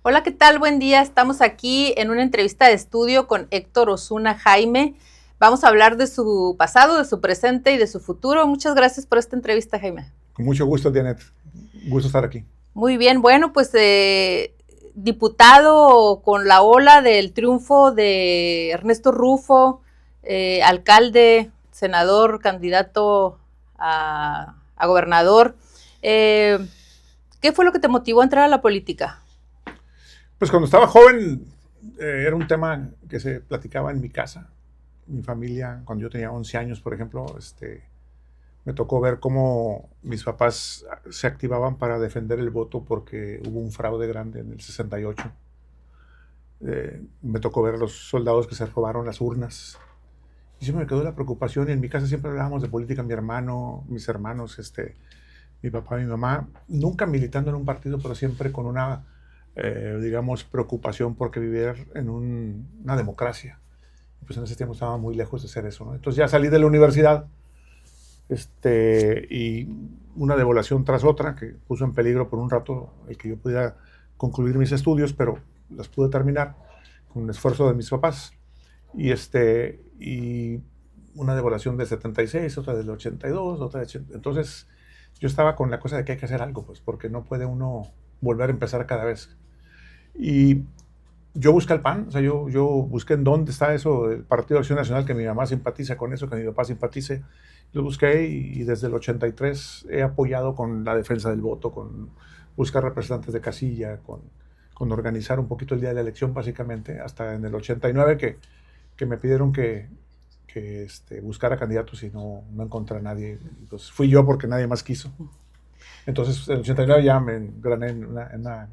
Hola, ¿qué tal? Buen día. Estamos aquí en una entrevista de estudio con Héctor Osuna Jaime. Vamos a hablar de su pasado, de su presente y de su futuro. Muchas gracias por esta entrevista, Jaime. Con mucho gusto, Janet. Gusto estar aquí. Muy bien, bueno, pues diputado con la ola del triunfo de Ernesto Rufo, alcalde, senador, candidato a gobernador. Eh, ¿Qué fue lo que te motivó a entrar a la política? Pues cuando estaba joven era un tema que se platicaba en mi casa. Mi familia, cuando yo tenía 11 años, por ejemplo, me tocó ver cómo mis papás se activaban para defender el voto porque hubo un fraude grande en el 68. Me tocó ver a los soldados que se robaron las urnas. Y siempre me quedó la preocupación y en mi casa siempre hablábamos de política, mi hermano, mis hermanos, mi papá y mi mamá, nunca militando en un partido, pero siempre con una, digamos, preocupación porque vivir en una democracia. Pues en ese tiempo estaba muy lejos de ser eso, ¿no? Entonces ya salí de la universidad y una devaluación tras otra que puso en peligro por un rato el que yo pudiera concluir mis estudios, pero las pude terminar con el esfuerzo de mis papás. Y una devaluación del 76, otra del 82, otra del 80. Entonces yo estaba con la cosa de que hay que hacer algo, pues, porque no puede uno volver a empezar cada vez. Y yo busqué el PAN, o sea, yo busqué en dónde está eso, el Partido de Acción Nacional, que mi mamá simpatiza con eso, que mi papá simpatice. Lo busqué y desde el 83 he apoyado con la defensa del voto, con buscar representantes de casilla, con organizar un poquito el día de la elección, básicamente, hasta en el 89 que me pidieron que buscara candidatos y no encontré a nadie. Entonces fui yo porque nadie más quiso. Entonces en el 89 ya me engrané en una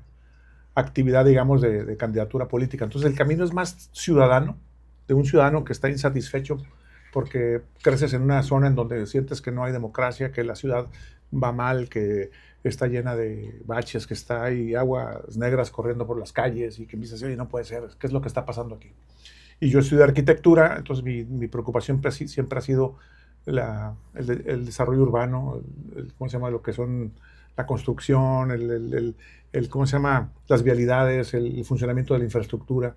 actividad, digamos, de candidatura política. Entonces el camino es más ciudadano, de un ciudadano que está insatisfecho porque creces en una zona en donde sientes que no hay democracia, que la ciudad va mal, que está llena de baches, que está ahí aguas negras corriendo por las calles y que me dices, oye, no puede ser, ¿qué es lo que está pasando aquí? Y yo estudié arquitectura, entonces mi preocupación siempre ha sido el desarrollo urbano, ¿cómo se llama? Lo que son la construcción, ¿cómo se llama? Las vialidades, el funcionamiento de la infraestructura.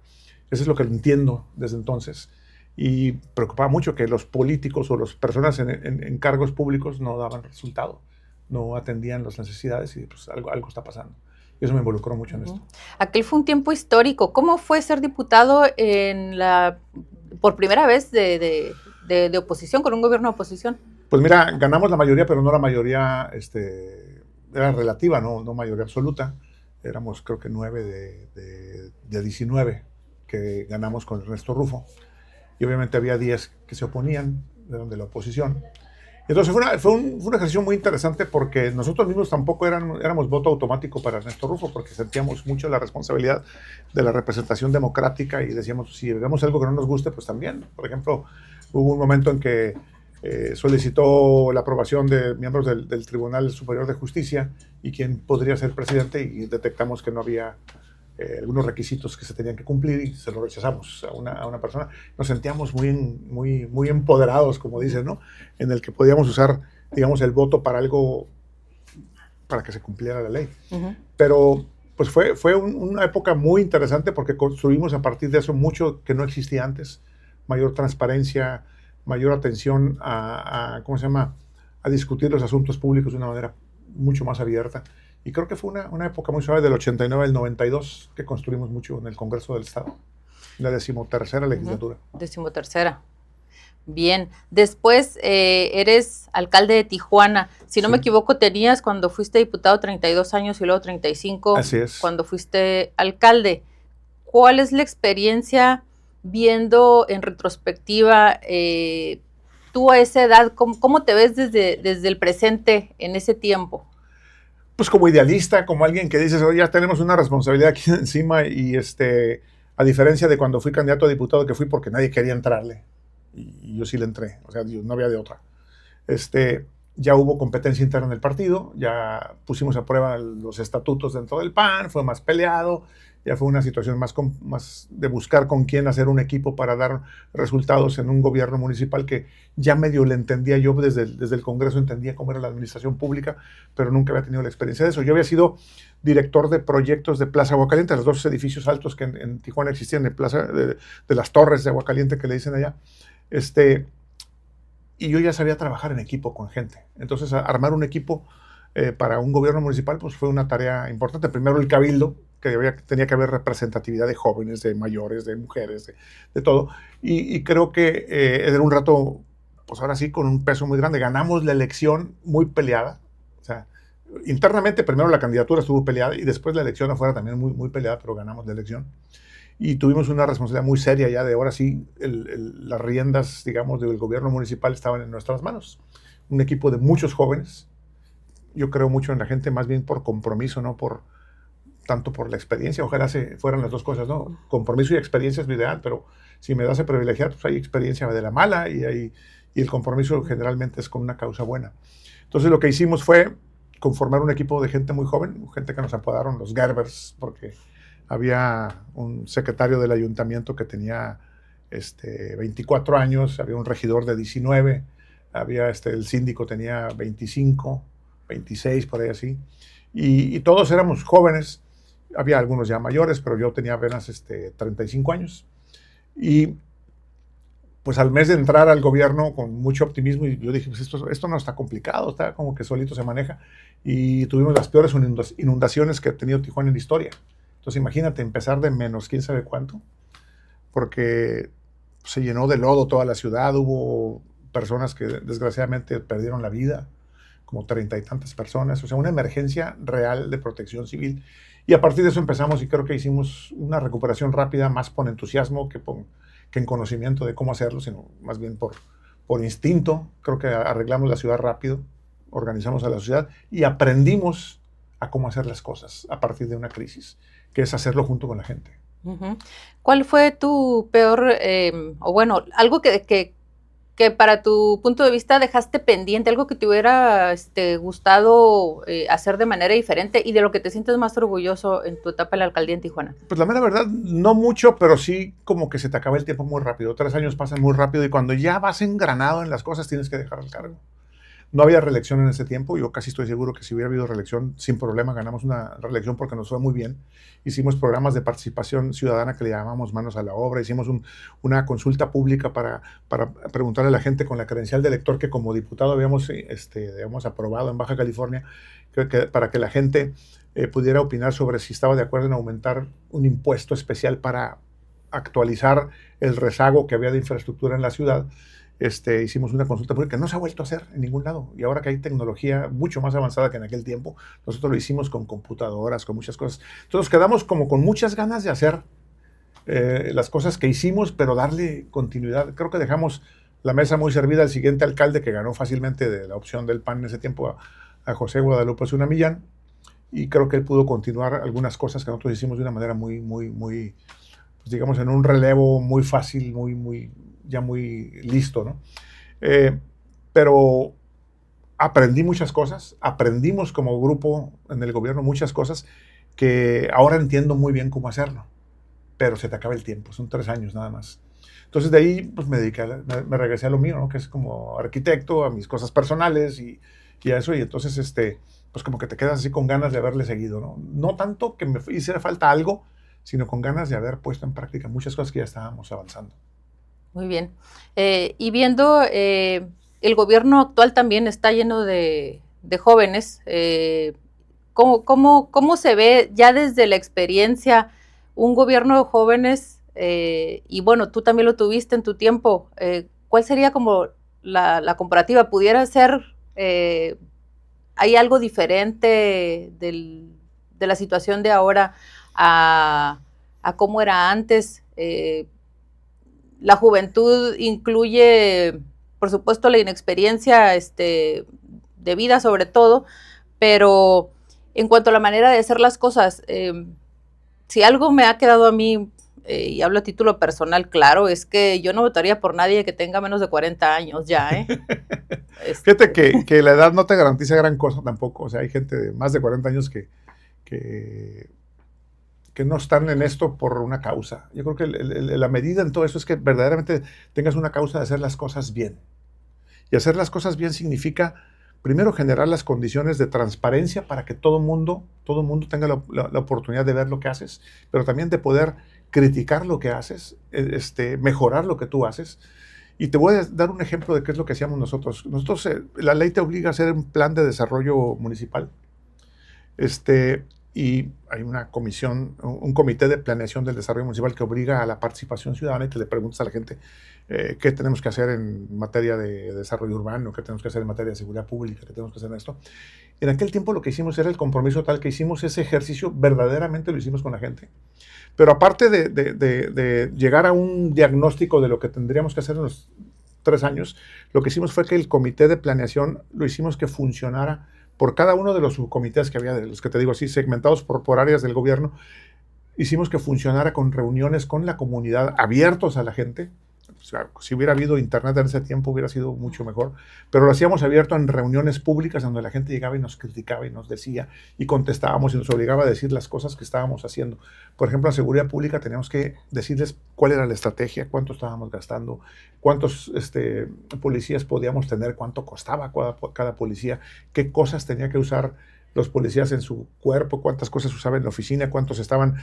Eso es lo que entiendo desde entonces. Y preocupaba mucho que los políticos o las personas en cargos públicos no daban resultado, no atendían las necesidades y pues algo está pasando. Y eso me involucró mucho en esto. Aquel fue un tiempo histórico. ¿Cómo fue ser diputado por primera vez de oposición, con un gobierno de oposición? Pues mira, ganamos la mayoría, pero no la mayoría, era relativa, no mayoría absoluta. Éramos creo que 9 de 19 que ganamos con Ernesto Rufo. Y obviamente había 10 que se oponían, de la oposición. Entonces fue un ejercicio muy interesante porque nosotros mismos tampoco éramos voto automático para Ernesto Rufo porque sentíamos mucho la responsabilidad de la representación democrática y decíamos, si vemos algo que no nos guste, pues también. Por ejemplo, hubo un momento en que solicitó la aprobación de miembros del Tribunal Superior de Justicia y quién podría ser presidente y detectamos que no había algunos requisitos que se tenían que cumplir y se lo rechazamos a una persona. Nos sentíamos muy empoderados, como dicen, ¿no? En el que podíamos usar, digamos, el voto para algo, para que se cumpliera la ley. Pero pues fue una época muy interesante porque construimos a partir de eso mucho que no existía antes, mayor transparencia, mayor atención ¿cómo se llama?, a discutir los asuntos públicos de una manera mucho más abierta. Y creo que fue una época muy suave del 89 al 92 que construimos mucho en el Congreso del Estado, la 13ª legislatura. 13ª. Bien, después eres alcalde de Tijuana. Si no Sí, me equivoco, tenías cuando fuiste diputado 32 años y luego 35 así es. cuando fuiste alcalde. ¿Cuál es la experiencia viendo en retrospectiva tú a esa edad? ¿Cómo te ves desde el presente en ese tiempo? Pues como idealista, como alguien que dices, oye, ya tenemos una responsabilidad aquí encima y a diferencia de cuando fui candidato a diputado, que fui porque nadie quería entrarle y yo sí le entré, o sea, no había de otra. Este, ya hubo competencia interna en el partido, ya pusimos a prueba los estatutos dentro del PAN, fue más peleado, ya fue una situación más de buscar con quién hacer un equipo para dar resultados en un gobierno municipal que ya medio le entendía yo desde el Congreso, entendía cómo era la administración pública, pero nunca había tenido la experiencia de eso. Yo había sido director de proyectos de Plaza Aguacaliente, los dos edificios altos que en Tijuana existían, de las torres de Aguacaliente que le dicen allá, y yo ya sabía trabajar en equipo con gente. Entonces, armar un equipo para un gobierno municipal pues fue una tarea importante. Primero el cabildo, que tenía que haber representatividad de jóvenes, de mayores, de mujeres, de todo. Y creo que era un rato, pues ahora sí, con un peso muy grande. Ganamos la elección muy peleada. O sea, internamente primero la candidatura estuvo peleada y después la elección afuera también muy peleada, pero ganamos la elección. Y tuvimos una responsabilidad muy seria ya de ahora sí, las riendas, digamos, del gobierno municipal estaban en nuestras manos. Un equipo de muchos jóvenes. Yo creo mucho en la gente más bien por compromiso, no tanto por la experiencia. Ojalá fueran las dos cosas, ¿no? Compromiso y experiencia es lo ideal, pero si me das a privilegiar, pues hay experiencia de la mala y el compromiso generalmente es con una causa buena. Entonces lo que hicimos fue conformar un equipo de gente muy joven, gente que nos apodaron los Gerbers, porque había un secretario del ayuntamiento que tenía 24 años, había un regidor de 19, había el síndico tenía 25, 26, por ahí así, y todos éramos jóvenes, había algunos ya mayores, pero yo tenía apenas 35 años, y pues al mes de entrar al gobierno con mucho optimismo, y yo dije, pues esto no está complicado, está como que solito se maneja, y tuvimos las peores inundaciones que ha tenido Tijuana en la historia. Entonces imagínate empezar de menos quién sabe cuánto, porque se llenó de lodo toda la ciudad, hubo personas que desgraciadamente perdieron la vida, como 30 y tantas personas, o sea, una emergencia real de protección civil. Y a partir de eso empezamos y creo que hicimos una recuperación rápida, más por entusiasmo que en conocimiento de cómo hacerlo, sino más bien por instinto. Creo que arreglamos la ciudad rápido, organizamos a la ciudad y aprendimos a cómo hacer las cosas a partir de una crisis, que es hacerlo junto con la gente. Uh-huh. ¿Cuál fue tu peor, o bueno, algo que para tu punto de vista dejaste pendiente, algo que te hubiera gustado hacer de manera diferente y de lo que te sientes más orgulloso en tu etapa en la alcaldía en Tijuana? Pues la mera verdad, no mucho, pero sí como que se te acaba el tiempo muy rápido. 3 años pasan muy rápido y cuando ya vas engranado en las cosas tienes que dejar el cargo. No había reelección en ese tiempo, yo casi estoy seguro que si hubiera habido reelección, sin problema ganamos una reelección porque nos fue muy bien. Hicimos programas de participación ciudadana que le llamamos Manos a la Obra, hicimos una consulta pública para preguntarle a la gente con la credencial de elector que como diputado habíamos aprobado en Baja California, para que la gente pudiera opinar sobre si estaba de acuerdo en aumentar un impuesto especial para actualizar el rezago que había de infraestructura en la ciudad. Hicimos una consulta pública que no se ha vuelto a hacer en ningún lado. Y ahora que hay tecnología mucho más avanzada que en aquel tiempo, nosotros lo hicimos con computadoras, con muchas cosas. Entonces quedamos como con muchas ganas de hacer las cosas que hicimos, pero darle continuidad. Creo que dejamos la mesa muy servida al siguiente alcalde que ganó fácilmente de la opción del PAN en ese tiempo, a José Guadalupe Zuna Millán. Y creo que él pudo continuar algunas cosas que nosotros hicimos de una manera muy, pues digamos, en un relevo muy fácil, ya muy listo, ¿no? Pero aprendí muchas cosas, aprendimos como grupo en el gobierno muchas cosas que ahora entiendo muy bien cómo hacerlo, pero se te acaba el tiempo, son 3 años nada más. Entonces de ahí pues me regresé a lo mío, ¿no? Que es como arquitecto, a mis cosas personales y a eso, y entonces pues como que te quedas así con ganas de haberle seguido, ¿no? No tanto que me hiciera falta algo, sino con ganas de haber puesto en práctica muchas cosas que ya estábamos avanzando. Muy bien. Y viendo, el gobierno actual también está lleno de jóvenes. ¿Cómo se ve ya desde la experiencia un gobierno de jóvenes? Y bueno, tú también lo tuviste en tu tiempo. ¿Cuál sería como la comparativa? ¿Pudiera ser, hay algo diferente de la situación de ahora a cómo era antes? La juventud incluye, por supuesto, la inexperiencia de vida sobre todo, pero en cuanto a la manera de hacer las cosas, si algo me ha quedado a mí y hablo a título personal, claro, es que yo no votaría por nadie que tenga menos de 40 años ya, ¿eh? Fíjate que la edad no te garantiza gran cosa tampoco. O sea, hay gente de más de 40 años que, que no están en esto por una causa. Yo creo que la medida en todo eso es que verdaderamente tengas una causa de hacer las cosas bien. Y hacer las cosas bien significa, primero, generar las condiciones de transparencia para que todo mundo tenga la oportunidad de ver lo que haces, pero también de poder criticar lo que haces, mejorar lo que tú haces. Y te voy a dar un ejemplo de qué es lo que hacíamos nosotros. Nosotros, la ley te obliga a hacer un plan de desarrollo municipal. Y hay una comisión, un comité de planeación del desarrollo municipal que obliga a la participación ciudadana y que le preguntas a la gente qué tenemos que hacer en materia de desarrollo urbano, qué tenemos que hacer en materia de seguridad pública, qué tenemos que hacer en esto. En aquel tiempo lo que hicimos era el compromiso tal que hicimos ese ejercicio, verdaderamente lo hicimos con la gente. Pero aparte de llegar a un diagnóstico de lo que tendríamos que hacer en los 3 años, lo que hicimos fue que el comité de planeación lo hicimos que funcionara por cada uno de los subcomités que había, de los que te digo así, segmentados por áreas del gobierno. Hicimos que funcionara con reuniones con la comunidad, abiertos a la gente. O sea, si hubiera habido internet en ese tiempo hubiera sido mucho mejor, pero lo hacíamos abierto en reuniones públicas donde la gente llegaba y nos criticaba y nos decía y contestábamos y nos obligaba a decir las cosas que estábamos haciendo. Por ejemplo, en seguridad pública teníamos que decirles cuál era la estrategia, cuánto estábamos gastando, cuántos policías podíamos tener, cuánto costaba cada policía, qué cosas tenía que usar los policías en su cuerpo, cuántas cosas usaban en la oficina, cuántos estaban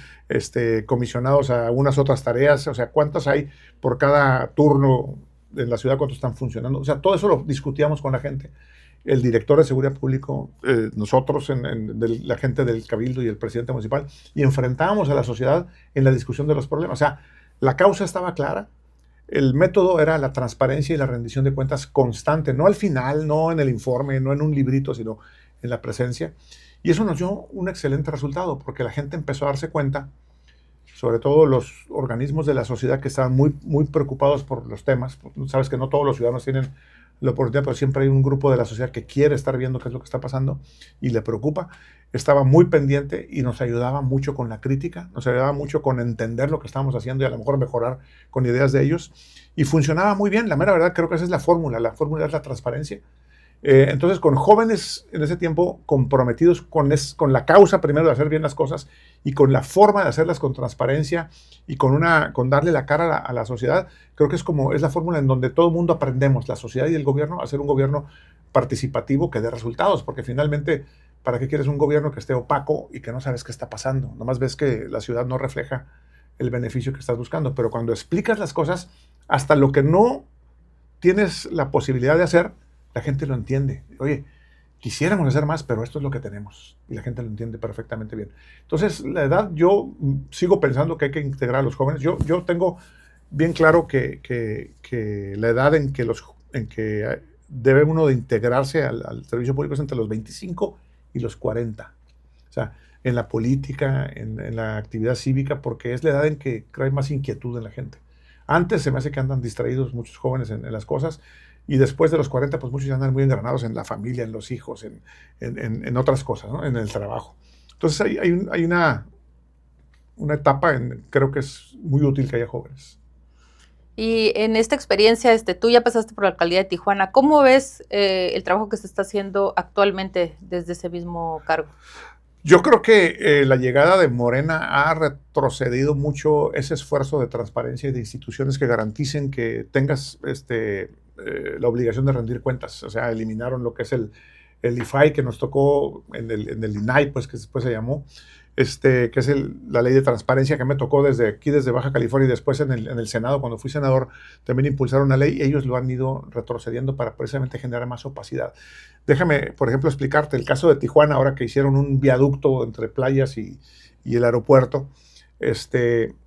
comisionados a unas otras tareas, o sea, cuántas hay por cada turno en la ciudad, cuántos están funcionando. O sea, todo eso lo discutíamos con la gente. El director de seguridad pública, nosotros, la gente del Cabildo y el presidente municipal, y enfrentábamos a la sociedad en la discusión de los problemas. O sea, la causa estaba clara, el método era la transparencia y la rendición de cuentas constante, no al final, no en el informe, no en un librito, sino en la presencia. Y eso nos dio un excelente resultado, porque la gente empezó a darse cuenta, sobre todo los organismos de la sociedad que estaban muy, muy preocupados por los temas. Sabes que no todos los ciudadanos tienen la oportunidad, pero siempre hay un grupo de la sociedad que quiere estar viendo qué es lo que está pasando y le preocupa. Estaba muy pendiente y nos ayudaba mucho con la crítica, nos ayudaba mucho con entender lo que estábamos haciendo y a lo mejor mejorar con ideas de ellos. Y funcionaba muy bien. La mera verdad, creo que esa es la fórmula. La fórmula es la transparencia. Entonces, con jóvenes en ese tiempo comprometidos con la causa primero de hacer bien las cosas y con la forma de hacerlas con transparencia y con darle la cara a la sociedad, creo que es la fórmula en donde todo el mundo aprendemos, la sociedad y el gobierno, a ser un gobierno participativo que dé resultados, porque finalmente, ¿para qué quieres un gobierno que esté opaco y que no sabes qué está pasando? Nomás ves que la ciudad no refleja el beneficio que estás buscando, pero cuando explicas las cosas, hasta lo que no tienes la posibilidad de hacer, la gente lo entiende. Oye, quisiéramos hacer más, pero esto es lo que tenemos. Y la gente lo entiende perfectamente bien. Entonces, la edad, yo sigo pensando que hay que integrar a los jóvenes. Yo tengo bien claro que la edad en que debe uno de integrarse al servicio público es entre los 25 y los 40. O sea, en la política, en la actividad cívica, porque es la edad en que creo hay más inquietud en la gente. Antes se me hace que andan distraídos muchos jóvenes en las cosas, y después de los 40, pues muchos ya andan muy engranados en la familia, en los hijos, en otras cosas, ¿no? En el trabajo. Entonces hay una etapa, creo que es muy útil que haya jóvenes. Y en esta experiencia, tú ya pasaste por la alcaldía de Tijuana. ¿Cómo ves el trabajo que se está haciendo actualmente desde ese mismo cargo? Yo creo que la llegada de Morena ha retrocedido mucho ese esfuerzo de transparencia y de instituciones que garanticen que tengas la obligación de rendir cuentas. O sea, eliminaron lo que es el IFAI que nos tocó en el INAI, pues que después se llamó, que es la ley de transparencia que me tocó desde Baja California, y después en el Senado, cuando fui senador, también impulsaron una ley y ellos lo han ido retrocediendo para precisamente generar más opacidad. Déjame, por ejemplo, explicarte el caso de Tijuana, ahora que hicieron un viaducto entre playas y el aeropuerto.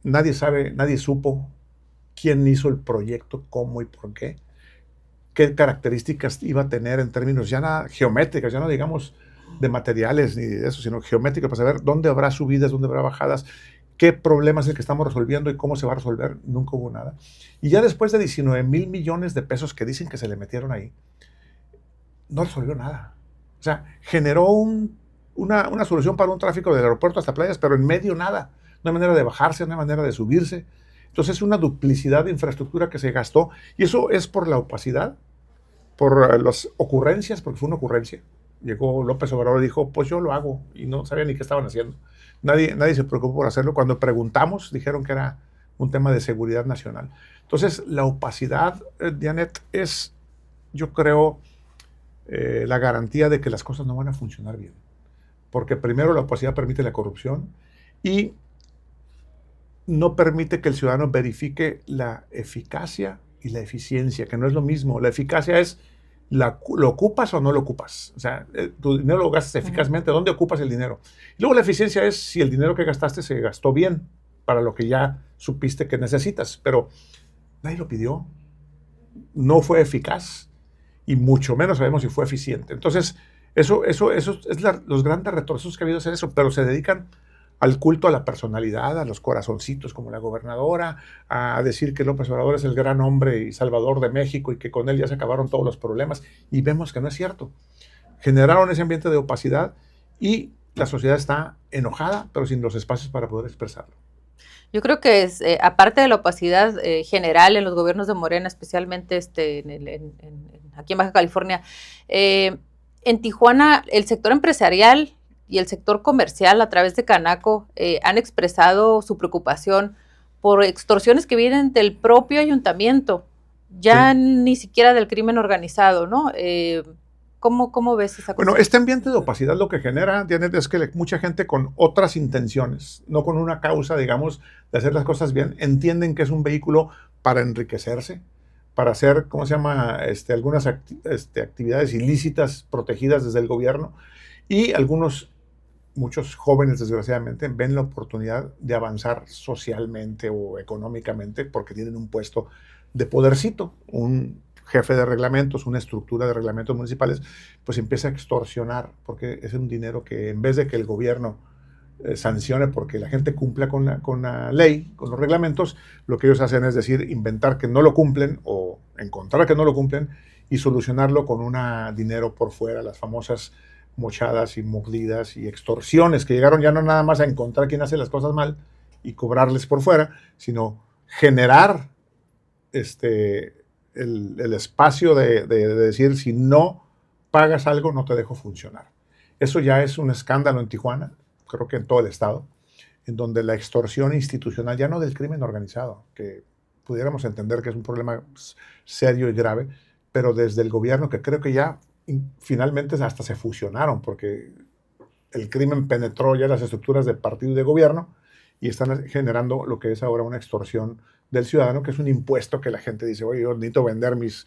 Nadie supo quién hizo el proyecto, cómo y por qué características iba a tener en términos ya nada geométricas, ya no digamos de materiales ni de eso, sino geométricas, para saber dónde habrá subidas, dónde habrá bajadas, qué problema es el que estamos resolviendo y cómo se va a resolver. Nunca hubo nada. Y ya después de 19,000 millones de pesos que dicen que se le metieron ahí, no resolvió nada. O sea, generó una solución para un tráfico del aeropuerto hasta playas, pero en medio nada. no hay manera de bajarse, no hay manera de subirse. Entonces es una duplicidad de infraestructura que se gastó, y eso es por la opacidad, por las ocurrencias, porque fue una ocurrencia. Llegó López Obrador y dijo, pues yo lo hago, y no sabía ni qué estaban haciendo. Nadie se preocupó por hacerlo. Cuando preguntamos, dijeron que era un tema de seguridad nacional. Entonces, la opacidad, Janet, es, yo creo, la garantía de que las cosas no van a funcionar bien. Porque primero la opacidad permite la corrupción y no permite que el ciudadano verifique la eficacia y la eficiencia, que no es lo mismo. La eficacia es, ¿lo ocupas o no lo ocupas? O sea, tu dinero lo gastas eficazmente, ¿dónde ocupas el dinero? Y luego la eficiencia es si el dinero que gastaste se gastó bien para lo que ya supiste que necesitas, pero nadie lo pidió, no fue eficaz y mucho menos sabemos si fue eficiente. Entonces, eso es los grandes retrocesos que ha habido es eso, pero se dedican al culto a la personalidad, a los corazoncitos como la gobernadora, a decir que López Obrador es el gran hombre y salvador de México y que con él ya se acabaron todos los problemas, y vemos que no es cierto. Generaron ese ambiente de opacidad y la sociedad está enojada, pero sin los espacios para poder expresarlo. Yo creo que es, aparte de la opacidad general en los gobiernos de Morena, especialmente aquí en Baja California, en Tijuana el sector empresarial y el sector comercial a través de Canaco han expresado su preocupación por extorsiones que vienen del propio ayuntamiento, ya ni siquiera del crimen organizado, ¿no? ¿Cómo ves esa cosa? Bueno, este ambiente de opacidad lo que genera, Janet, es que mucha gente con otras intenciones, no con una causa, digamos, de hacer las cosas bien, entienden que es un vehículo para enriquecerse, para hacer, ¿cómo se llama?, algunas actividades ilícitas protegidas desde el gobierno, y muchos jóvenes, desgraciadamente, ven la oportunidad de avanzar socialmente o económicamente porque tienen un puesto de podercito, un jefe de reglamentos, una estructura de reglamentos municipales, pues empieza a extorsionar, porque es un dinero que en vez de que el gobierno sancione porque la gente cumpla con la ley, con los reglamentos, lo que ellos hacen es decir, inventar que no lo cumplen o encontrar que no lo cumplen y solucionarlo con un dinero por fuera, las famosas mochadas y mordidas y extorsiones que llegaron ya no nada más a encontrar quién hace las cosas mal y cobrarles por fuera, sino generar el espacio de decir, si no pagas algo, no te dejo funcionar. Eso ya es un escándalo en Tijuana, creo que en todo el estado, en donde la extorsión institucional, ya no del crimen organizado, que pudiéramos entender que es un problema serio y grave, pero desde el gobierno, que creo que ya finalmente hasta se fusionaron, porque el crimen penetró ya las estructuras de partido y de gobierno, y están generando lo que es ahora una extorsión del ciudadano, que es un impuesto que la gente dice, oye, yo necesito vender mis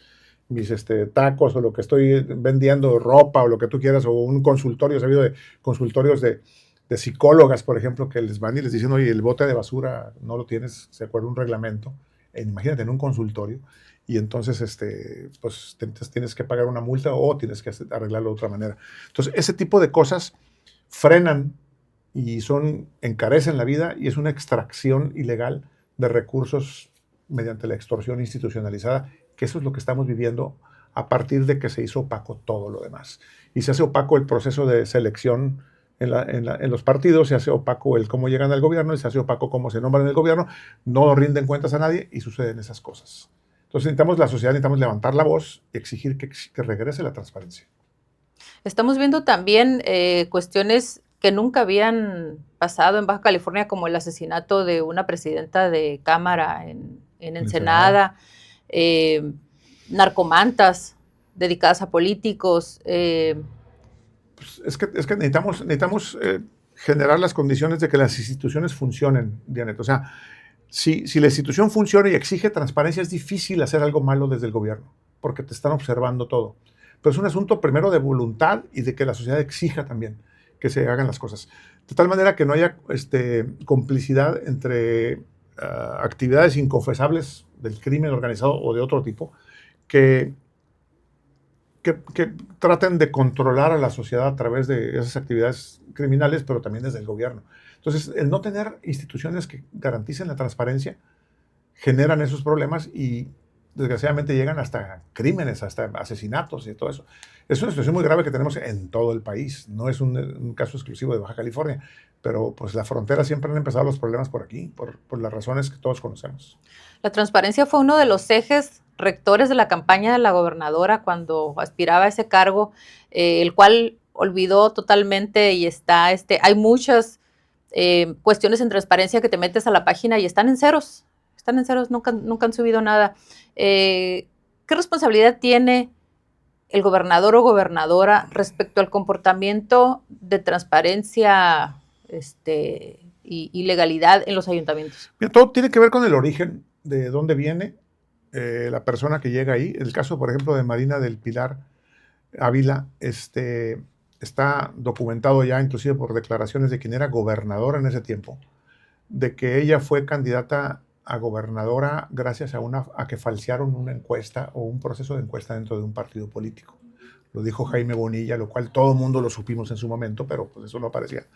tacos o lo que estoy vendiendo, ropa o lo que tú quieras, o un consultorio, he sabido de consultorios de psicólogas, por ejemplo, que les van y les dicen, oye, el bote de basura no lo tienes, se acuerda un reglamento, imagínate en un consultorio, y entonces pues tienes que pagar una multa o tienes que arreglarlo de otra manera. Entonces, ese tipo de cosas frenan y encarecen la vida, y es una extracción ilegal de recursos mediante la extorsión institucionalizada, que eso es lo que estamos viviendo a partir de que se hizo opaco todo lo demás. Y se hace opaco el proceso de selección en los partidos, se hace opaco el cómo llegan al gobierno, y se hace opaco cómo se nombran en el gobierno, no rinden cuentas a nadie y suceden esas cosas. Entonces la sociedad necesitamos levantar la voz y exigir que regrese la transparencia. Estamos viendo también cuestiones que nunca habían pasado en Baja California, como el asesinato de una presidenta de Cámara en Ensenada, narcomantas dedicadas a políticos. Pues es que necesitamos generar las condiciones de que las instituciones funcionen, Dianet. O sea, si la institución funciona y exige transparencia, es difícil hacer algo malo desde el gobierno, porque te están observando todo. Pero es un asunto primero de voluntad y de que la sociedad exija también que se hagan las cosas. De tal manera que no haya complicidad entre actividades inconfesables del crimen organizado o de otro tipo, que traten de controlar a la sociedad a través de esas actividades criminales, pero también desde el gobierno. Entonces, el no tener instituciones que garanticen la transparencia generan esos problemas, y desgraciadamente llegan hasta crímenes, hasta asesinatos y todo eso. Es una situación muy grave que tenemos en todo el país, no es un caso exclusivo de Baja California, pero pues la frontera siempre han empezado los problemas por aquí, por las razones que todos conocemos. La transparencia fue uno de los ejes rectores de la campaña de la gobernadora cuando aspiraba a ese cargo, el cual olvidó totalmente y hay muchas cuestiones en transparencia que te metes a la página y están en ceros, nunca han subido nada. ¿Qué responsabilidad tiene el gobernador o gobernadora respecto al comportamiento de transparencia y legalidad en los ayuntamientos? Mira, todo tiene que ver con el origen de dónde viene la persona que llega ahí. El caso, por ejemplo, de Marina del Pilar Ávila, está documentado ya inclusive por declaraciones de quien era gobernadora en ese tiempo, de que ella fue candidata a gobernadora gracias a que falsearon una encuesta o un proceso de encuesta dentro de un partido político. Lo dijo Jaime Bonilla, lo cual todo el mundo lo supimos en su momento, pero pues eso no aparecía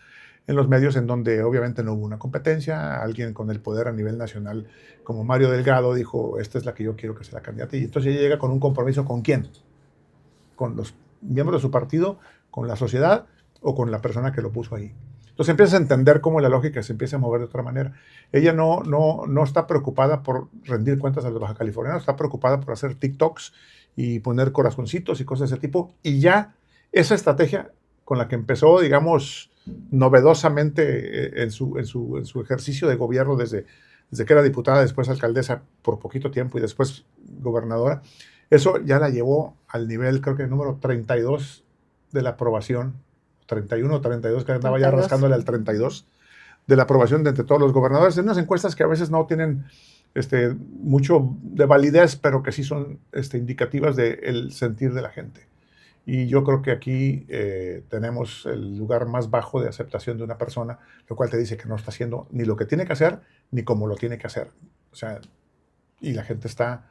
en los medios, en donde obviamente no hubo una competencia. Alguien con el poder a nivel nacional, como Mario Delgado, dijo, esta es la que yo quiero que sea la candidata. Y entonces ella llega con un compromiso, ¿con quién? Con los miembros de su partido, con la sociedad o con la persona que lo puso ahí. Entonces empiezas a entender cómo la lógica se empieza a mover de otra manera. Ella no está preocupada por rendir cuentas a los baja californianos, está preocupada por hacer TikToks y poner corazoncitos y cosas de ese tipo. Y ya esa estrategia con la que empezó, digamos, novedosamente en su ejercicio de gobierno desde que era diputada, después alcaldesa por poquito tiempo y después gobernadora, eso ya la llevó al nivel, creo que número 32 de la aprobación, 31 o 32, que andaba 32. Ya rascándole al 32, de la aprobación de entre todos los gobernadores, en unas encuestas que a veces no tienen mucho de validez, pero que sí son indicativas del sentir de la gente. Y yo creo que aquí tenemos el lugar más bajo de aceptación de una persona, lo cual te dice que no está haciendo ni lo que tiene que hacer, ni cómo lo tiene que hacer. O sea, y la gente está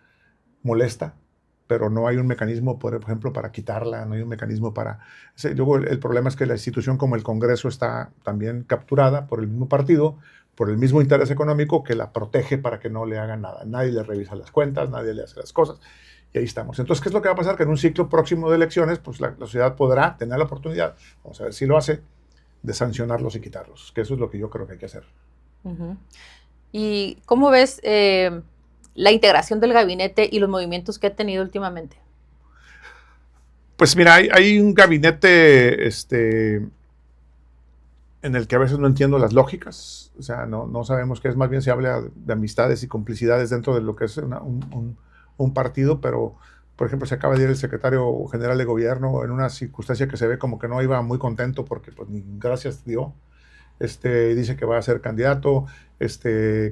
molesta, pero no hay un mecanismo, por ejemplo, para quitarla, no hay un mecanismo para... Luego el problema es que la institución como el Congreso está también capturada por el mismo partido, por el mismo interés económico que la protege para que no le hagan nada. Nadie le revisa las cuentas, nadie le hace las cosas, y ahí estamos. Entonces, ¿qué es lo que va a pasar? Que en un ciclo próximo de elecciones, pues la sociedad podrá tener la oportunidad, vamos a ver si lo hace, de sancionarlos y quitarlos, que eso es lo que yo creo que hay que hacer. Uh-huh. ¿Y cómo ves la integración del gabinete y los movimientos que ha tenido últimamente? Pues mira, hay un gabinete en el que a veces no entiendo las lógicas, o sea, no sabemos qué es, más bien se habla de amistades y complicidades dentro de lo que es un partido, pero por ejemplo se acaba de ir el secretario general de gobierno en una circunstancia que se ve como que no iba muy contento porque pues ni gracias dio, dice que va a ser candidato,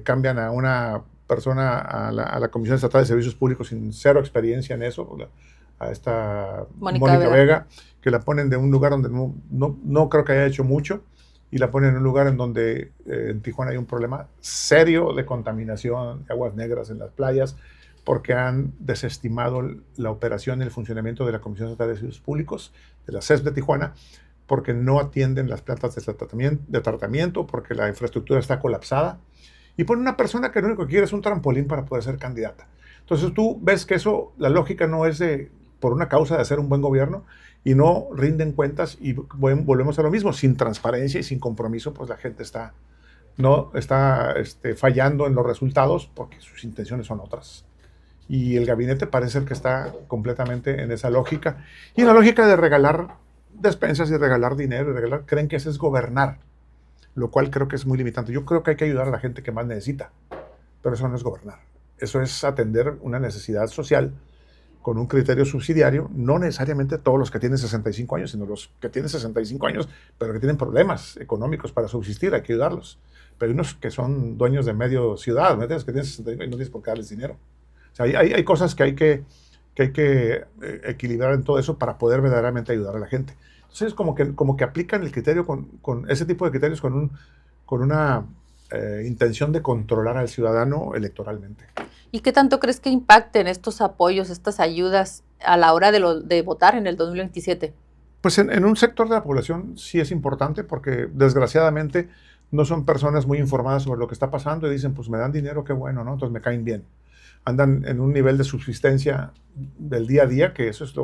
cambian a una persona a la Comisión Estatal de Servicios Públicos sin cero experiencia en eso, a esta Mónica Vega, que la ponen de un lugar donde no creo que haya hecho mucho, y la ponen en un lugar en donde en Tijuana hay un problema serio de contaminación, de aguas negras en las playas, porque han desestimado la operación y el funcionamiento de la Comisión Estatal de Servicios Públicos, de la CES de Tijuana, porque no atienden las plantas de tratamiento, porque la infraestructura está colapsada, y ponen una persona que lo único que quiere es un trampolín para poder ser candidata. Entonces tú ves que eso, la lógica no es por una causa de hacer un buen gobierno, y no rinden cuentas, y volvemos a lo mismo, sin transparencia y sin compromiso, pues la gente está fallando en los resultados porque sus intenciones son otras. Y el gabinete parece ser que está completamente en esa lógica, y en la lógica de regalar despensas y regalar dinero, creen que eso es gobernar, lo cual creo que es muy limitante. Yo creo que hay que ayudar a la gente que más necesita, pero eso no es gobernar. Eso es atender una necesidad social con un criterio subsidiario, no necesariamente todos los que tienen 65 años, sino los que tienen 65 años, pero que tienen problemas económicos para subsistir, hay que ayudarlos. Pero hay unos que son dueños de medio ciudad, ¿no? Que tienen 65 y no tienes por qué darles dinero. O sea, hay cosas que hay que equilibrar en todo eso para poder verdaderamente ayudar a la gente. Entonces, como que aplican el criterio con ese tipo de criterios con una intención de controlar al ciudadano electoralmente. ¿Y qué tanto crees que impacten estos apoyos, estas ayudas a la hora de votar en el 2027? Pues en un sector de la población sí es importante, porque desgraciadamente no son personas muy informadas sobre lo que está pasando y dicen, pues me dan dinero, qué bueno, ¿no? Entonces me caen bien. andan en un nivel de subsistencia del día a día, que eso es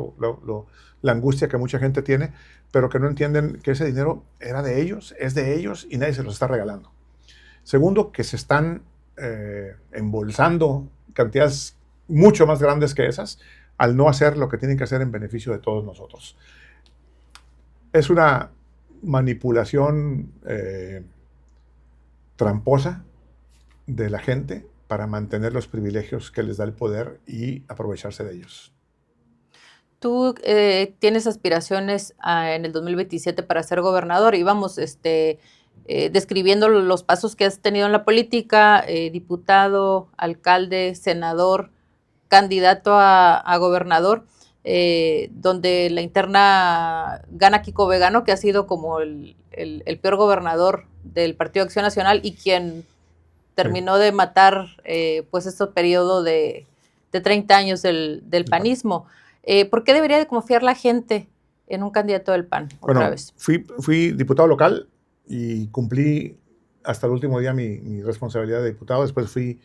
la angustia que mucha gente tiene, pero que no entienden que ese dinero era de ellos, es de ellos y nadie se los está regalando. Segundo, que se están embolsando cantidades mucho más grandes que esas al no hacer lo que tienen que hacer en beneficio de todos nosotros. Es una manipulación tramposa de la gente para mantener los privilegios que les da el poder y aprovecharse de ellos. Tú tienes aspiraciones en el 2027 para ser gobernador y vamos describiendo los pasos que has tenido en la política, diputado, alcalde, senador, candidato a gobernador, donde la interna gana Kiko Vegano, que ha sido como el peor gobernador del Partido Acción Nacional y quien terminó de matar pues este periodo de 30 años del panismo. ¿Por qué debería de confiar la gente en un candidato del PAN otra vez? Fui diputado local y cumplí hasta el último día mi responsabilidad de diputado. Después fui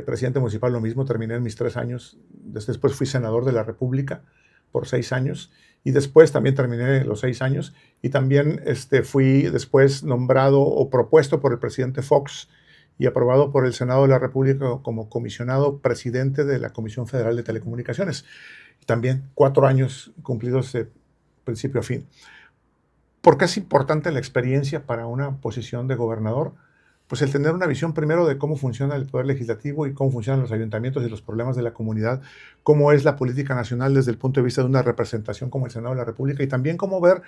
presidente municipal, lo mismo, terminé en mis 3 años. Después fui senador de la República por 6 años y después también terminé los 6 años y también fui después nombrado o propuesto por el presidente Fox y aprobado por el Senado de la República como comisionado presidente de la Comisión Federal de Telecomunicaciones. También 4 años cumplidos de principio a fin. ¿Por qué es importante la experiencia para una posición de gobernador? Pues el tener una visión primero de cómo funciona el Poder Legislativo y cómo funcionan los ayuntamientos y los problemas de la comunidad, cómo es la política nacional desde el punto de vista de una representación como el Senado de la República y también cómo ver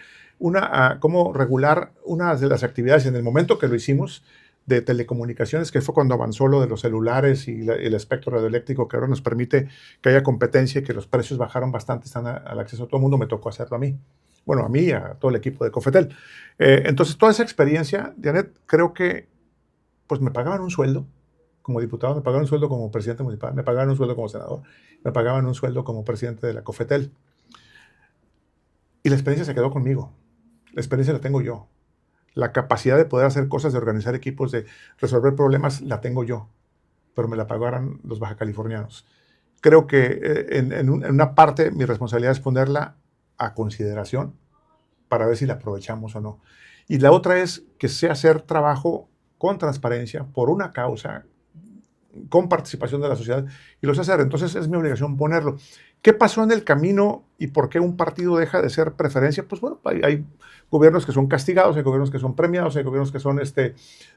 cómo regular una de las actividades en el momento que lo hicimos de telecomunicaciones, que fue cuando avanzó lo de los celulares y el espectro radioeléctrico, que ahora nos permite que haya competencia y que los precios bajaron bastante, están al acceso a todo el mundo. Me tocó hacerlo a mí. Bueno, a mí y a todo el equipo de Cofetel. Entonces, toda esa experiencia, Janet, creo que pues me pagaban un sueldo como diputado, me pagaban un sueldo como presidente municipal, me pagaban un sueldo como senador, me pagaban un sueldo como presidente de la Cofetel. Y la experiencia se quedó conmigo. La experiencia la tengo yo. La capacidad de poder hacer cosas, de organizar equipos, de resolver problemas, la tengo yo. Pero me la pagaron los bajacalifornianos. Creo que en una parte mi responsabilidad es ponerla a consideración para ver si la aprovechamos o no. Y la otra es que sé hacer trabajo con transparencia, por una causa, con participación de la sociedad, y lo sé hacer. Entonces es mi obligación ponerlo. ¿Qué pasó en el camino y por qué un partido deja de ser preferencia? Pues bueno, hay gobiernos que son castigados, hay gobiernos que son premiados, hay gobiernos que son de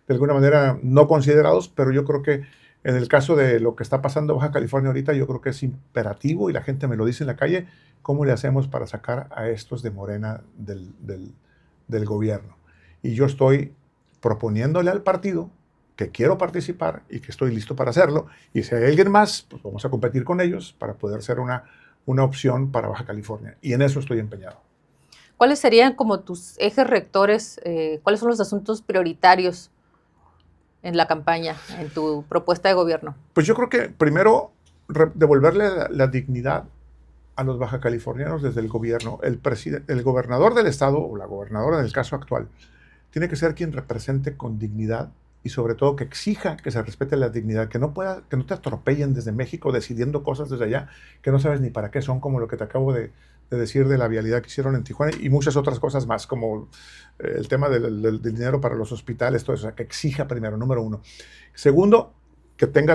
alguna manera no considerados, pero yo creo que en el caso de lo que está pasando en Baja California ahorita, yo creo que es imperativo, y la gente me lo dice en la calle, ¿cómo le hacemos para sacar a estos de Morena del gobierno? Y yo estoy proponiéndole al partido que quiero participar y que estoy listo para hacerlo, y si hay alguien más, pues vamos a competir con ellos para poder ser una opción para Baja California, y en eso estoy empeñado. ¿Cuáles serían como tus ejes rectores? ¿Cuáles son los asuntos prioritarios en la campaña, en tu propuesta de gobierno? Pues yo creo que primero devolverle la dignidad a los bajacalifornianos desde el gobierno. El gobernador del estado, o la gobernadora en el caso actual, tiene que ser quien represente con dignidad y sobre todo que exija que se respete la dignidad, que no te atropellen desde México decidiendo cosas desde allá que no sabes ni para qué son, como lo que te acabo de decir de la vialidad que hicieron en Tijuana y muchas otras cosas más, como el tema del dinero para los hospitales, todo eso. O sea, que exija primero, número uno. Segundo, que tenga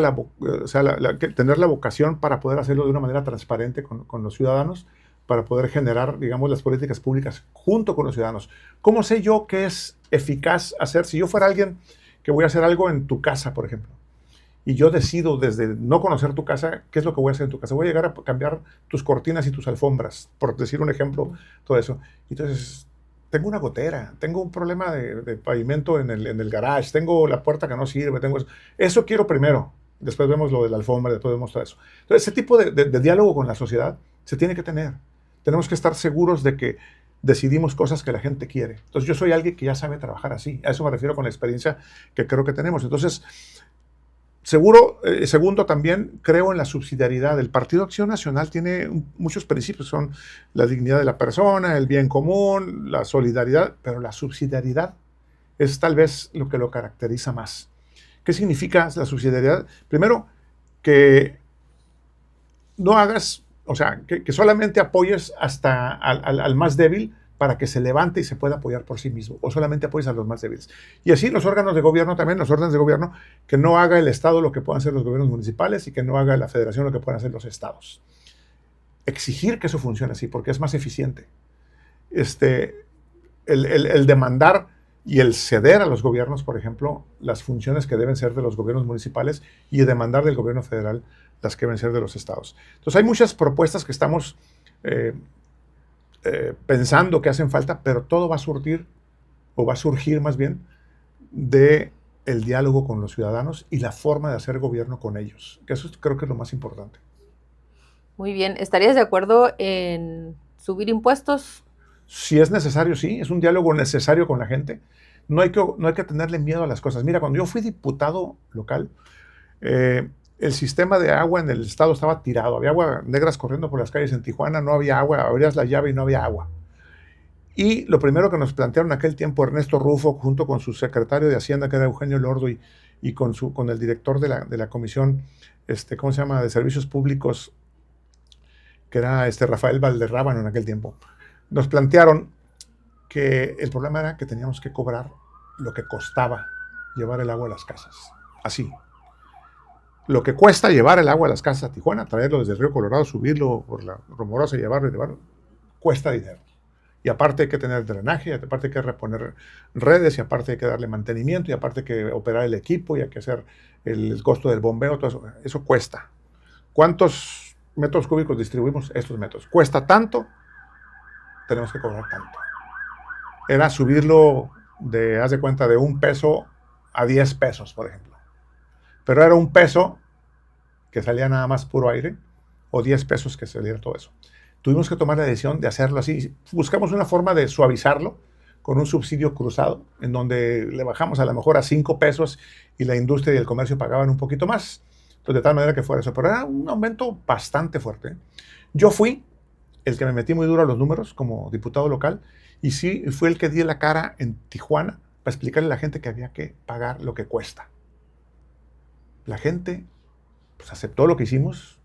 tener la vocación para poder hacerlo de una manera transparente con los ciudadanos, para poder generar, digamos, las políticas públicas junto con los ciudadanos. ¿Cómo sé yo qué es eficaz hacer? Si yo fuera alguien que voy a hacer algo en tu casa, por ejemplo, y yo decido desde no conocer tu casa, ¿qué es lo que voy a hacer en tu casa? Voy a llegar a cambiar tus cortinas y tus alfombras, por decir un ejemplo, todo eso. Entonces, tengo una gotera, tengo un problema de pavimento en el garage, tengo la puerta que no sirve, tengo eso. Eso quiero primero, después vemos lo de la alfombra, después vemos todo eso. Entonces, ese tipo de diálogo con la sociedad se tiene que tener. Tenemos que estar seguros de que decidimos cosas que la gente quiere. Entonces, yo soy alguien que ya sabe trabajar así. A eso me refiero con la experiencia que creo que tenemos. Entonces, segundo, también creo en la subsidiariedad. El Partido Acción Nacional tiene muchos principios, son la dignidad de la persona, el bien común, la solidaridad, pero la subsidiariedad es tal vez lo que lo caracteriza más. ¿Qué significa la subsidiariedad? Primero, que no hagas, o sea, que solamente apoyes hasta al más débil para que se levante y se pueda apoyar por sí mismo, o solamente apoyes a los más débiles. Y así los órganos de gobierno también, los órdenes de gobierno, que no haga el Estado lo que puedan hacer los gobiernos municipales y que no haga la federación lo que puedan hacer los estados. Exigir que eso funcione así, porque es más eficiente. El demandar y el ceder a los gobiernos, por ejemplo, las funciones que deben ser de los gobiernos municipales y demandar del gobierno federal las que deben ser de los estados. Entonces hay muchas propuestas que estamos pensando que hacen falta, pero todo va a surgir, o va a surgir más bien, de el diálogo con los ciudadanos y la forma de hacer gobierno con ellos, que eso creo que es lo más importante. Muy bien, ¿estarías de acuerdo en subir impuestos? Si es necesario, sí, es un diálogo necesario con la gente. No hay que tenerle miedo a las cosas. Mira, cuando yo fui diputado local, el sistema de agua en el estado estaba tirado. Había agua negras corriendo por las calles en Tijuana, no había agua, abrías la llave y no había agua. Y lo primero que nos plantearon en aquel tiempo Ernesto Rufo, junto con su secretario de Hacienda, que era Eugenio Lordo, y con el director de la comisión, ¿cómo se llama?, de Servicios Públicos, que era Rafael Valderrábano en aquel tiempo, nos plantearon que el problema era que teníamos que cobrar lo que costaba llevar el agua a las casas. Así. Lo que cuesta llevar el agua a las casas a Tijuana, traerlo desde el río Colorado, subirlo por la Rumorosa y llevarlo, cuesta dinero. Y aparte hay que tener drenaje, y aparte hay que reponer redes, y aparte hay que darle mantenimiento, y aparte hay que operar el equipo, y hay que hacer el costo del bombeo, todo eso. Eso cuesta. ¿Cuántos metros cúbicos distribuimos? Estos metros. Cuesta tanto, tenemos que cobrar tanto. Era subirlo haz de cuenta, de $1 a 10 pesos, por ejemplo. Pero era $1 que salía nada más puro aire, o 10 pesos que saliera todo eso. Tuvimos que tomar la decisión de hacerlo así. Buscamos una forma de suavizarlo con un subsidio cruzado, en donde le bajamos a lo mejor a 5 pesos y la industria y el comercio pagaban un poquito más. Entonces, de tal manera que fuera eso. Pero era un aumento bastante fuerte. Yo fui el que me metí muy duro a los números como diputado local, y sí, fue el que di la cara en Tijuana para explicarle a la gente que había que pagar lo que cuesta. La gente pues aceptó lo que hicimos,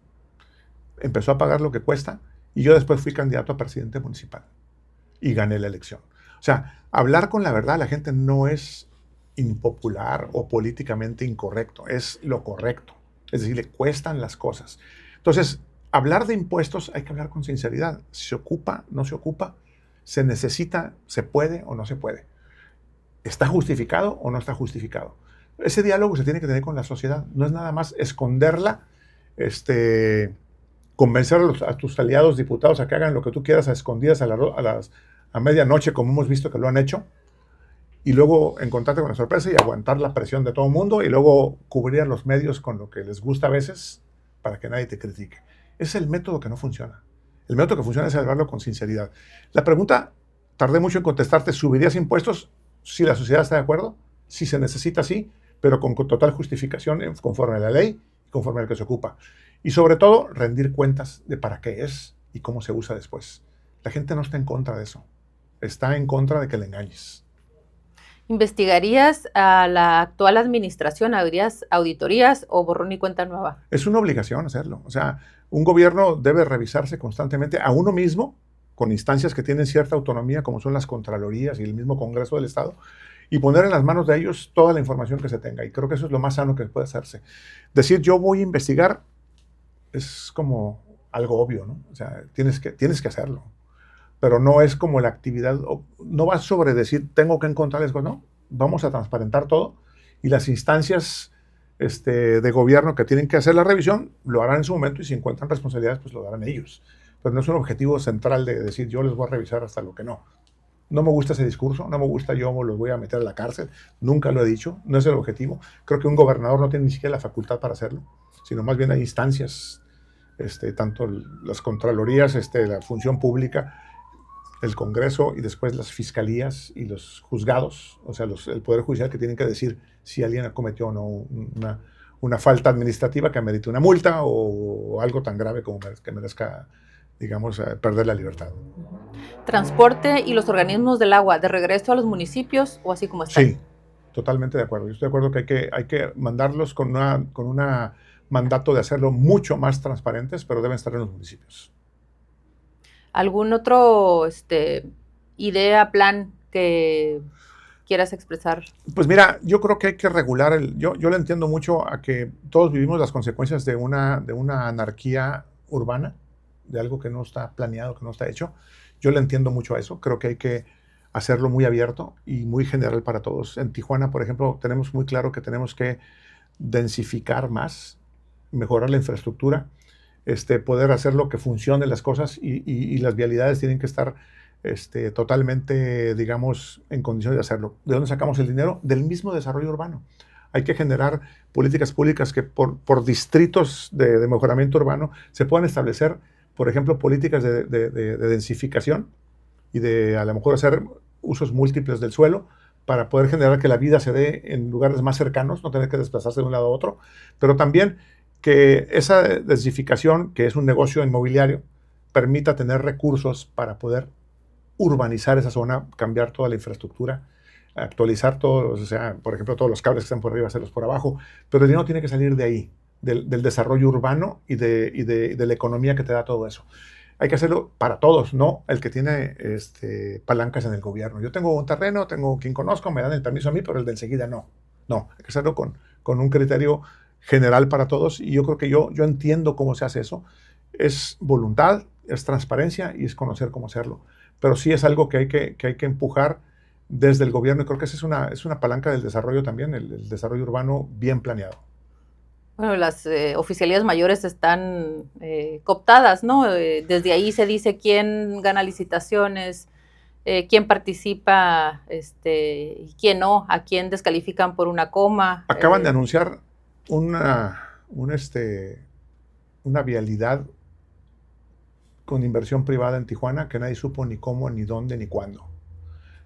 empezó a pagar lo que cuesta, y yo después fui candidato a presidente municipal y gané la elección. O sea, hablar con la verdad a la gente no es impopular o políticamente incorrecto, es lo correcto. Es decir, le cuestan las cosas. Entonces, hablar de impuestos hay que hablar con sinceridad. ¿Se ocupa? ¿No se ocupa? ¿Se necesita? ¿Se puede o no se puede? ¿Está justificado o no está justificado? Ese diálogo se tiene que tener con la sociedad. No es nada más esconderla, convencer a tus aliados diputados a que hagan lo que tú quieras a escondidas a medianoche, como hemos visto que lo han hecho, y luego encontrarte con la sorpresa y aguantar la presión de todo el mundo, y luego cubrir a los medios con lo que les gusta a veces para que nadie te critique. Ese es el método que no funciona. El método que funciona es hablarlo con sinceridad. La pregunta, tardé mucho en contestarte, ¿subirías impuestos? Si la sociedad está de acuerdo, si se necesita, sí, pero con total justificación, conforme a la ley y conforme a lo que se ocupa. Y sobre todo, rendir cuentas de para qué es y cómo se usa después. La gente no está en contra de eso. Está en contra de que le engañes. ¿Investigarías a la actual administración? ¿Habrías auditorías o borrón y cuenta nueva? Es una obligación hacerlo. O sea, un gobierno debe revisarse constantemente a uno mismo, con instancias que tienen cierta autonomía, como son las Contralorías y el mismo Congreso del Estado, y poner en las manos de ellos toda la información que se tenga. Y creo que eso es lo más sano que puede hacerse. Decir, yo voy a investigar, es como algo obvio, ¿no? O sea, tienes que hacerlo. Pero no es como la actividad, no va sobre decir, tengo que encontrarles cosas, no. Vamos a transparentar todo, y las instancias de gobierno que tienen que hacer la revisión lo harán en su momento, y si encuentran responsabilidades, pues lo harán ellos. Pero no es un objetivo central de decir, yo les voy a revisar hasta lo que no. No me gusta ese discurso, no me gusta, yo los voy a meter a la cárcel, nunca lo he dicho, no es el objetivo. Creo que un gobernador no tiene ni siquiera la facultad para hacerlo, sino más bien hay instancias, tanto las contralorías, la función pública, el Congreso y después las fiscalías y los juzgados, o sea, el Poder Judicial, que tienen que decir si alguien cometió o no una falta administrativa que merite una multa o algo tan grave como que merezca, digamos, perder la libertad. ¿Transporte y los organismos del agua de regreso a los municipios o así como están? Sí, totalmente de acuerdo. Yo estoy de acuerdo que hay que mandarlos con una mandato de hacerlo mucho más transparentes, pero deben estar en los municipios. ¿Algún otro idea, plan que quieras expresar? Pues mira, yo creo que hay que regular yo le entiendo mucho a que todos vivimos las consecuencias de una anarquía urbana, de algo que no está planeado, que no está hecho. Yo le entiendo mucho a eso. Creo que hay que hacerlo muy abierto y muy general para todos. En Tijuana, por ejemplo, tenemos muy claro que tenemos que densificar más, mejorar la infraestructura, poder hacer lo que funcione las cosas y las vialidades tienen que estar totalmente, digamos, en condiciones de hacerlo. ¿De dónde sacamos el dinero? Del mismo desarrollo urbano. Hay que generar políticas públicas que por distritos de mejoramiento urbano se puedan establecer, por ejemplo, políticas de densificación y de a lo mejor hacer usos múltiples del suelo para poder generar que la vida se dé en lugares más cercanos, no tener que desplazarse de un lado a otro, pero también que esa densificación, que es un negocio inmobiliario, permita tener recursos para poder urbanizar esa zona, cambiar toda la infraestructura, actualizar todos, o sea, por ejemplo, todos los cables que están por arriba, hacerlos por abajo, pero el dinero tiene que salir de ahí, del desarrollo urbano y de la economía que te da todo eso. Hay que hacerlo para todos, no el que tiene palancas en el gobierno. Yo tengo un terreno, tengo quien conozco, me dan el permiso a mí, pero el de enseguida no. No, hay que hacerlo con un criterio general para todos y yo creo que yo entiendo cómo se hace eso. Es voluntad, es transparencia y es conocer cómo hacerlo. Pero sí es algo que hay que empujar desde el gobierno y creo que esa es una palanca del desarrollo también, el desarrollo urbano bien planeado. Bueno, las oficialías mayores están cooptadas, ¿no? Desde ahí se dice quién gana licitaciones, quién participa y quién no, a quién descalifican por una coma. Acaban de anunciar una vialidad con inversión privada en Tijuana que nadie supo ni cómo, ni dónde, ni cuándo.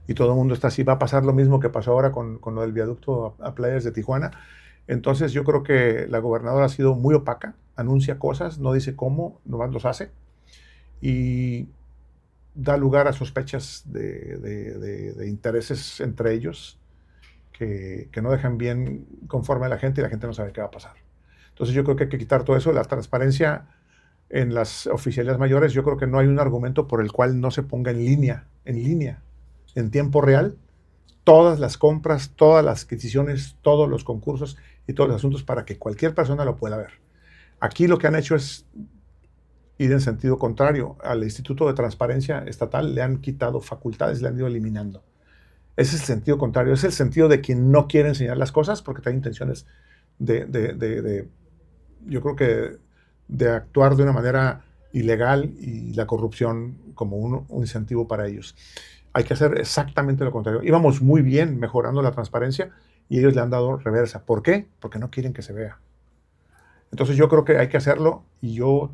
Y todo el mundo está así. Va a pasar lo mismo que pasó ahora con lo del viaducto a playas de Tijuana. Entonces yo creo que la gobernadora ha sido muy opaca, anuncia cosas, no dice cómo, nomás los hace y da lugar a sospechas de intereses entre ellos que no dejan bien conforme a la gente y la gente no sabe qué va a pasar. Entonces yo creo que hay que quitar todo eso, la transparencia en las oficialías mayores. Yo creo que no hay un argumento por el cual no se ponga en línea, en tiempo real, todas las compras, todas las adquisiciones, todos los concursos y todos los asuntos para que cualquier persona lo pueda ver. Aquí lo que han hecho es ir en sentido contrario. Al Instituto de Transparencia Estatal le han quitado facultades, le han ido eliminando. Ese es el sentido contrario, es el sentido de quien no quiere enseñar las cosas porque tiene intenciones yo creo que de actuar de una manera ilegal y la corrupción como un incentivo para ellos. Hay que hacer exactamente lo contrario. Íbamos muy bien mejorando la transparencia y ellos le han dado reversa. ¿Por qué? Porque no quieren que se vea. Entonces yo creo que hay que hacerlo y yo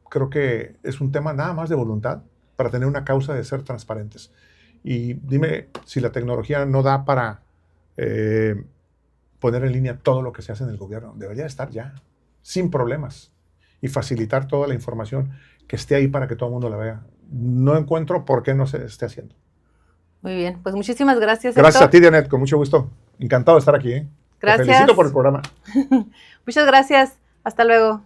creo que es un tema nada más de voluntad para tener una causa de ser transparentes. Y dime si la tecnología no da para poner en línea todo lo que se hace en el gobierno. Debería estar ya, sin problemas, y facilitar toda la información que esté ahí para que todo el mundo la vea. No encuentro por qué no se esté haciendo. Muy bien, pues muchísimas gracias, Gracias Héctor. a ti, Dianet, con mucho gusto. Encantado de estar aquí. Gracias. Te felicito por el programa. Muchas gracias. Hasta luego.